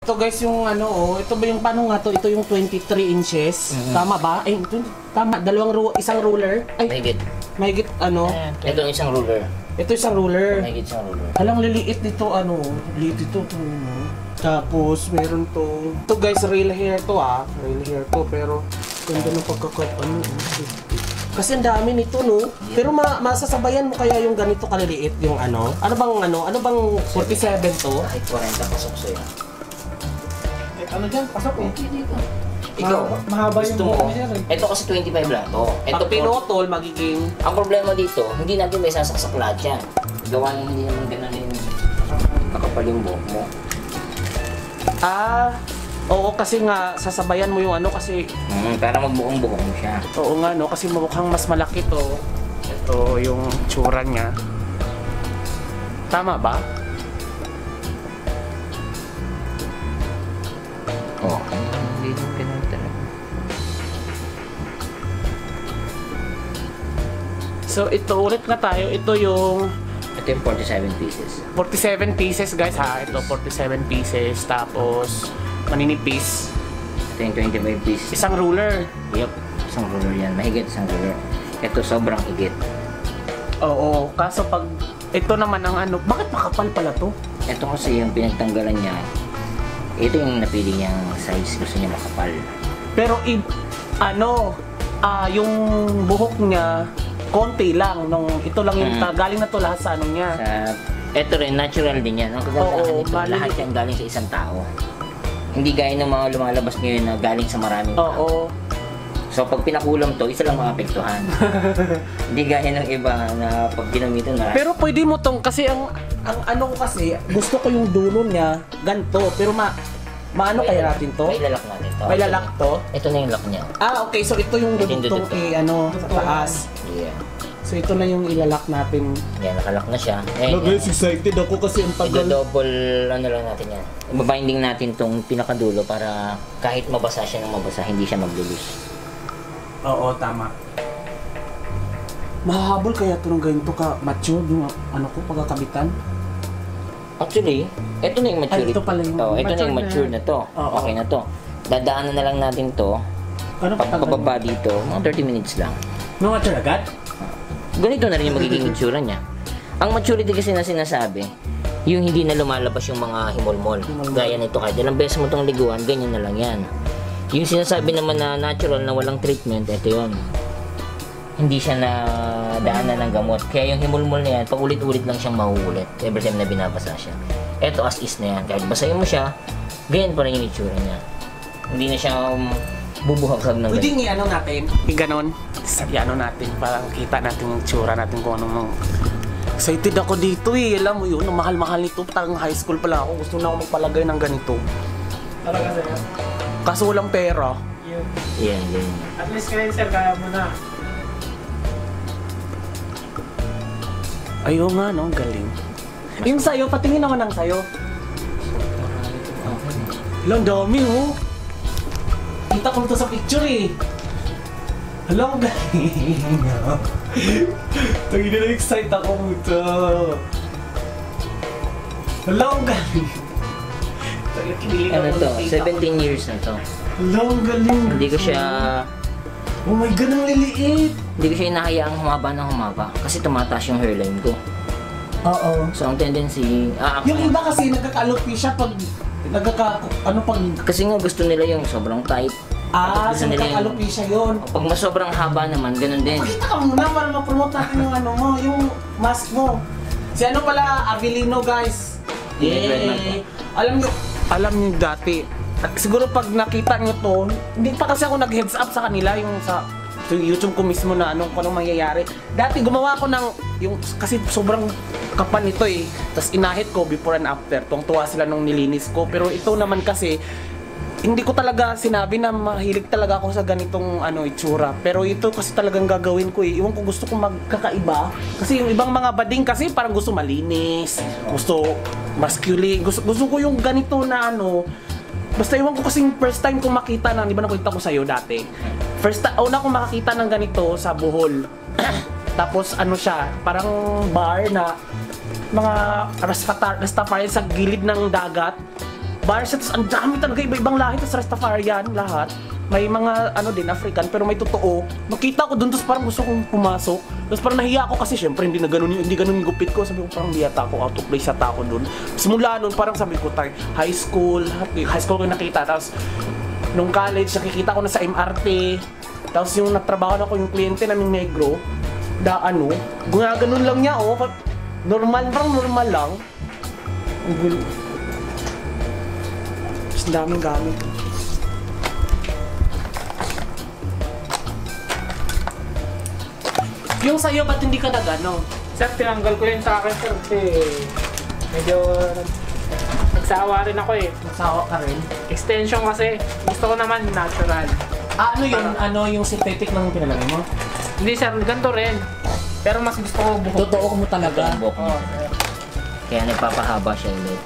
Ito guys yung ano oh, ito ba yung paano nga to? Ito yung 23 inches. Tama ba? Ay, ito, tama. Isang ruler. Ay, mahigit ano? Ito isang ruler. Ito isang ruler. Mahigit isang ruler. Alang liliit dito ano, liliit dito to. Tapos meron to. Ito guys, real hair to ah. Real hair to pero ganda ng pagkakat ano. Kasi ang dami nito no. Pero masasabayan mo kaya yung ganito kaliliit yung ano? Ano bang 47 to? Kahit 40 pasok sa'yo. Ano dyan? Pasok eh. Dito. Ikaw, Mahaba yung gusto mo. buhok niya eh. Ito kasi 25 lang to. Ito Pag pinotol, magiging... Ang problema dito, hindi natin may sasaksak lahat yan. Gawa nyo hindi naman ganun yung kakapal yung buhok mo. Oo kasi nga sasabayan mo yung ano kasi Para magbuong buhok mo siya. oo nga no kasi mukhang mas malaki to. Ito yung tsura niya. Tama ba? Oo. Hindi naman ganun talaga. So ito ulit na tayo. Ito yung Ito yung 47 pieces. 47 pieces guys ha. Ito 47 pieces tapos maninipis. Ito yung 25 pieces. Isang ruler. Yup. Isang ruler yan. Mahigit isang ruler. Ito sobrang higit. Oo. Kaso pag ito naman ang ano, bakit makapal pala to? Ito kasi yung pinagtanggalan niya. Ito yung napili niyang size. Gusto niya makapal. Pero yung buhok niya konti lang nung ito lang yung galing na to lahat sa ano niya. Ito rin, natural din yan. Ang kagandahan Oo, nito, lahat yan galing sa isang tao. Hindi gaya ng mga lumalabas ngayon na galing sa maraming tao. Oo. So pag pinakulam to, isa lang maapektuhan. Hindi gaya ng iba na pag ginamitan na. Pero pwede mo tong kasi ang ano ko kasi gusto ko yung dulo niya ganto pero maano kaya natin to? May lalak natin to. May lalak to? Ito na yung lock niya. Okay, so ito yung dudugtong sa taas. Yeah. So ito na yung ilalak natin. Yan, nakalock na siya. Guys, excited ako kasi ang tagal. Double ano lang natin yan. Ibabinding natin tong pinakadulo para kahit mabasa siya ng mabasa, hindi siya maglulus. Oo, tama. Mahahabol kaya ito ng ganito ka mature yung ano ko pagkakabitan? Actually, ito na yung maturity. Ito pala yung ito na yung mature na to. Okay na to. Dadaanan na lang natin to. Pagpababa dito, mga 30 minutes lang. No mature agad? Ganito na rin yung magiging itsura niya. Ang maturity kasi na sinasabi, yung hindi na lumalabas yung mga himolmol. Gaya nito, kahit ilang beses mo itong liguan, ganyan na lang yan. Yung sinasabi naman na natural na walang treatment, ito yun. Hindi siya na daanan ng gamot. Kaya yung himolmol na yan, paulit-ulit lang siyang mahuulit every time na binabasa siya. Ito as is na yan. Kahit basahin mo siya, ganyan pa rin yung itsura niya. Hindi na siya bubuhaghag ng pwede nga ano natin, i-ganon. Ano natin, parang kita natin yung tsura natin kung anong excited ako dito eh. Alam mo yun, ang mahal-mahal nito. Parang high school pa lang ako. Gusto na ako magpalagay ng ganito. Talaga sa'yo? Kaso walang pera. Yan. At least ngayon sir, kaya mo na. Ayaw nga no, galing. Yung sayo, patingin naman ang sayo. Ang dami oh. Kita ko ito sa picture eh. Hello galing. Tangin na excite ako ito. Hello galing. Ano to? 17 years na to. Hello galing. Hindi ko siya... Oh my God, ang liliit. Hindi ko siya inahayaang humaba ng humaba kasi tumataas yung hairline ko. Oo. So ang tendency... yung iba kasi nagkaka-alopecia pag... Kasi nga gusto nila yung sobrang tight. So nagkaka-alopecia yun. Pag mas sobrang haba naman, ganun din. Pakita ka muna para ma-promote natin yung ano mo, yung mask mo. Si ano pala, Avelino guys. Yay! Alam niyo dati, siguro pag nakita niyo to, hindi pa kasi ako nag-heads up sa kanila yung sa YouTube ko mismo na anong mangyayari. Dati gumawa ko ng yung kasi sobrang kapal nito eh. Tapos inahit ko before and after. Tuwang-tuwa sila nung nilinis ko. Pero ito naman kasi hindi ko talaga sinabi na mahilig talaga ako sa ganitong itsura. Pero ito kasi talagang gagawin ko eh. Iwan ko gusto kong magkakaiba. Kasi yung ibang mga bading kasi parang gusto malinis, gusto masculine, gusto ko yung ganito na basta iwan ko kasing first time kong makita na, di ba nakita ko sa'yo dati? Una kong makakita ng ganito sa Bohol. Tapos siya, parang bar na mga Rastafari sa gilid ng dagat. Bar sets, ang dami talaga, iba-ibang lahi, tapos Rastafarian, lahat. May mga ano din, African, pero may totoo. Nakita ko doon, tapos parang gusto kong pumasok. Tapos parang nahiya ako kasi syempre hindi ganun yung gupit ko. Sabi ko parang biyata ako, out of place at ako doon. Simula noon, parang sabi ko tayo, high school ko nakita. Tapos nung college, nakikita ko na sa MRT. Tapos yung natrabaho na ko yung kliyente naming negro, gumaganon lang niya, oh. Normal, parang normal lang. Ang gulo. Tapos daming gamit. Yung sa'yo, ba't hindi ka nagano? Sir, tinanggal ko yun sa akin, sir. Kasi medyo nagsawa rin ako eh. Nagsawa ka rin? Extension kasi. Gusto ko naman natural. Ano yun? Ano yung synthetic ng pinalagay mo? Hindi sir, ganito rin. Pero mas gusto ko buhok. Totoo mo talaga. Ang buhok Oo, niya. sir. Kaya nagpapahaba siya ulit.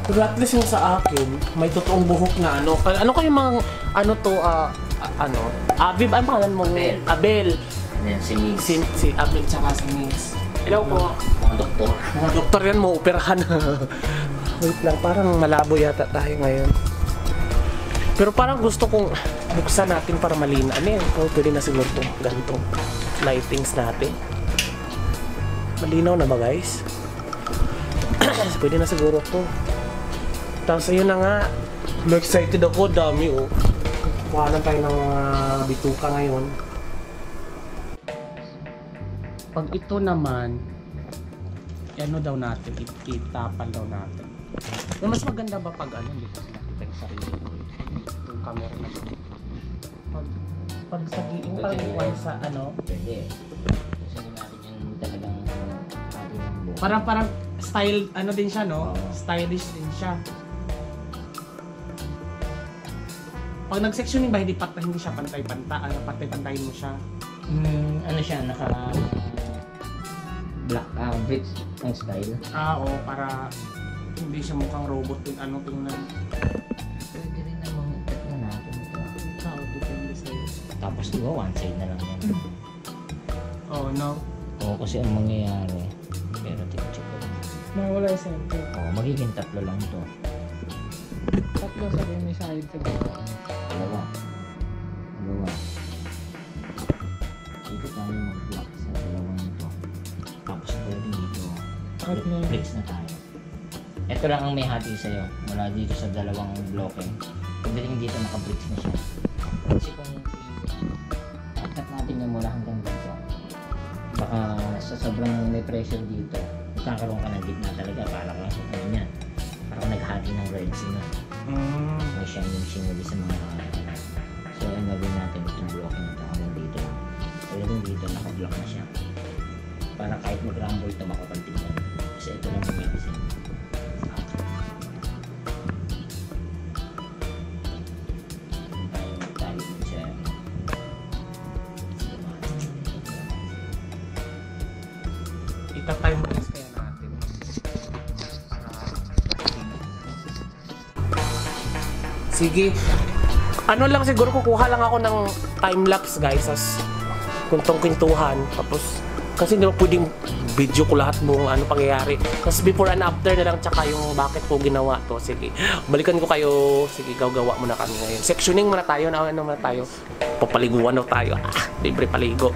Pero at least yung sa akin, may totoong buhok na ano. Ano kayong mga, ano to, Abib, ano pangalan mo? Abel. And then si Migs. Si Abel tsaka si Mix. Hello po. Mga doktor. Mga doktor yan mo, operahan. Wait lang, parang malabo yata tayo ngayon. Pero parang gusto kong buksan natin para malina. Ano yan? Oh, pwede na siguro itong ganitong lightings natin. Malinaw na ba guys? Pwede na siguro to. Tapos ayun na nga. Excited ako, dami oh. Kuhanan tayo ng bituka ngayon. Pag ito naman, ano daw natin, itapan daw natin. Mas maganda ba pag ano, hindi kasi nakita yung sarili ko. Yung camera na ito. Pag sa yung parang iwan sa ano, Pwede. Gusto natin yung talagang ating buhok. parang style, ano din siya no? Oo. Stylish din siya. Pag nag-sectioning ba, hindi siya pantay-pantayin mo siya. Ano siya, naka black bricks ang style. Oo, para hindi siya mukhang robot din ano tingnan. Pwede rin namang itatlo natin ito. Depende sa'yo. Tapos di ba one side na lang yan. Oh, no? Oo, kasi ang mangyayari. Pero check ko lang. Mawala yung center. Oo, magiging tatlo lang to. Tatlo sabihin may side ka dito. Dalawa. Dito tayo mag-block sa dalawang ito. Tapos pwede dito. Cut na yun. Bricks na tayo. Ito lang ang may hati sa'yo. Mula dito sa dalawang bloke. Pagdating dito naka-bricks na siya. Kasi kung i-cut natin yung mula hanggang dito, baka sa sobrang may pressure dito, magkakaroon ka ng gitna talaga. Para ka sa kanya. Parang naghati ng reds na. May shining ulit sa mga so ang gagawin natin itong block na ito hanggang dito lang. Pagdating dito naka-block na siya para kahit mag-rumble ito makapantignan kasi ito lang yung medicine. Tayo din siya. Itatime release kaya natin. Sige. Ano lang siguro, kukuha lang ako ng time-lapse guys as kuntong-kintuhan. Tapos, kasi hindi mo pwedeng video ko lahat buong ano pangyayari. Tapos before and after na lang tsaka yung bakit ko ginawa to. Sige, balikan ko kayo. Sige, gagawa muna kami ngayon. Sectioning muna tayo. Ano muna tayo. Papaliguan daw tayo. Libre paligo.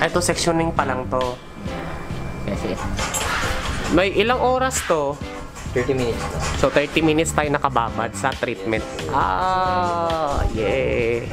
Ito, sectioning pa lang to. Kasi May ilang oras to? 30 minutes. So, 30 minutes tayo nakababad sa treatment. Ah, yeah.